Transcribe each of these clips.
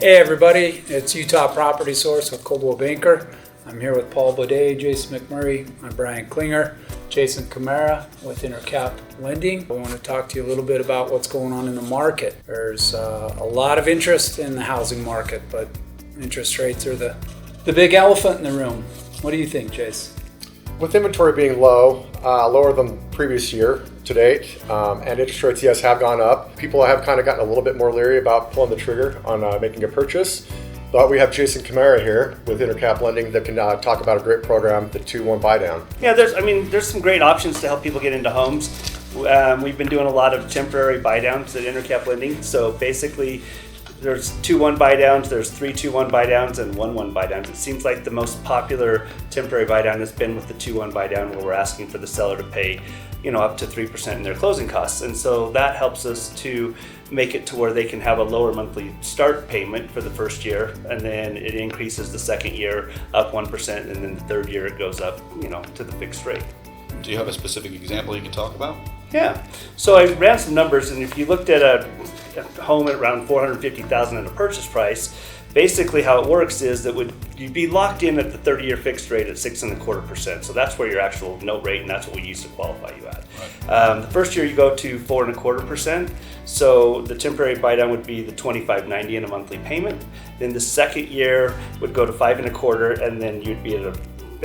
Hey everybody, it's Utah Property Source with Coldwell Banker. I'm here with Paul Bodet, Jason McMurray, I'm Brian Klinger, Jason Camara with Intercap Lending. I want to talk to you a little bit about what's going on in the market. There's a lot of interest in the housing market, but interest rates are the big elephant in the room. What do you think, Jason? With inventory being low, lower than previous year to date, and interest rates, yes, have gone up. People have kind of gotten a little bit more leery about pulling the trigger on making a purchase. But we have Jason Camara here with Intercap Lending that can talk about a great program, the 2-1 Buydown. Yeah, there's some great options to help people get into homes. We've been doing a lot of temporary buydowns at Intercap Lending. So basically, there's 2-1 buydowns, there's 3 2-1 buydowns, and 1-1 buydowns. It seems like the most popular temporary buydown has been with the 2-1 buydown, where we're asking for the seller to pay, up to 3% in their closing costs. And so that helps us to make it to where they can have a lower monthly start payment for the first year, and then it increases the second year up 1%, and then the third year it goes up, to the fixed rate. Do you have a specific example you can talk about? Yeah. So I ran some numbers, and if you looked at a home at around $450,000 at a purchase price, basically how it works is that you'd be locked in at the 30-year fixed rate at 6.25%. So that's where your actual note rate, and that's what we use to qualify you at. Right. The first year you go to 4.25%. So the temporary buydown would be the $25.90 in a monthly payment. Then the second year would go to 5.25%, and then you'd be at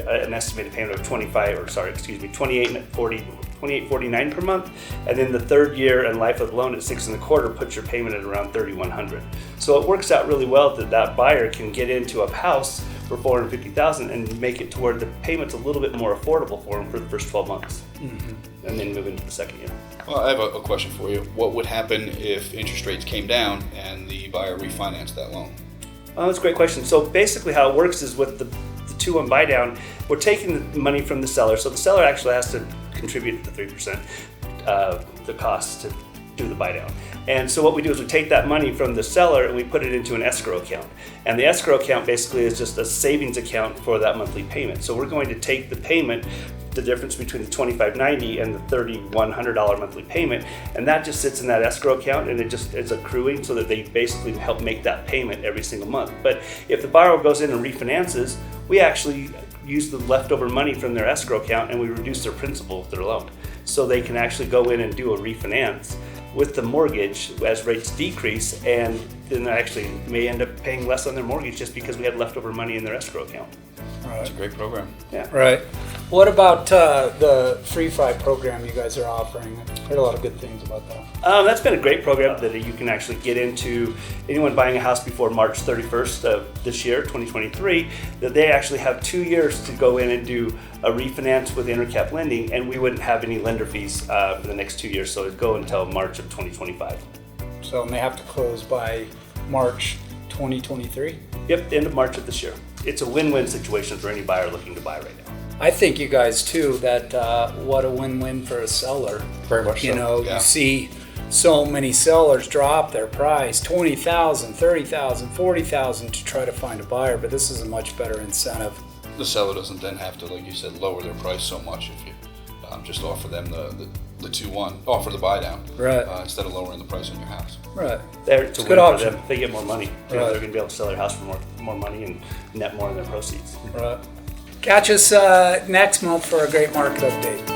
an estimated payment of $28.49 per month, and then the third year and life of the loan at 6.25% puts your payment at around $3,100. So it works out really well that buyer can get into a house for $450,000 and make it to where the payment's a little bit more affordable for them for the first 12 months, and then move into the second year. Well, I have a question for you. What would happen if interest rates came down and the buyer refinanced that loan? That's a great question. So basically how it works is with the 2-1 buydown, we're taking the money from the seller. So the seller actually has to contribute the 3% the cost to do the buydown. And so what we do is we take that money from the seller and we put it into an escrow account. And the escrow account basically is just a savings account for that monthly payment. So we're going to take the payment, the difference between the $25.90 and the $3,100 monthly payment, and that just sits in that escrow account, and it's accruing so that they basically help make that payment every single month. But if the borrower goes in and refinances, we actually use the leftover money from their escrow account and we reduce their principal of their loan. So they can actually go in and do a refinance with the mortgage as rates decrease, and then they actually may end up paying less on their mortgage just because we had leftover money in their escrow account. Right. It's a great program. Yeah. Right. What about the Free Fi program you guys are offering? I've heard a lot of good things about that. That's been a great program that you can actually get into. Anyone buying a house before March 31st of this year, 2023, that they actually have 2 years to go in and do a refinance with Intercap Lending, and we wouldn't have any lender fees for the next 2 years, so it'd go until March of 2025. So and they have to close by March 2023? Yep, the end of March of this year. It's a win-win situation for any buyer looking to buy right now. I think you guys too, that what a win-win for a seller. Very much so. You see so many sellers drop their price, $20,000, $30,000, $40,000 to try to find a buyer, but this is a much better incentive. The seller doesn't then have to, like you said, lower their price so much if you just offer them the 2-1, offer the buydown, right? Instead of lowering the price on your house. Right. It's a good option. Them. They get more money. Right. They're going to be able to sell their house for more money and net more in their proceeds. Right. Catch us next month for a great market update.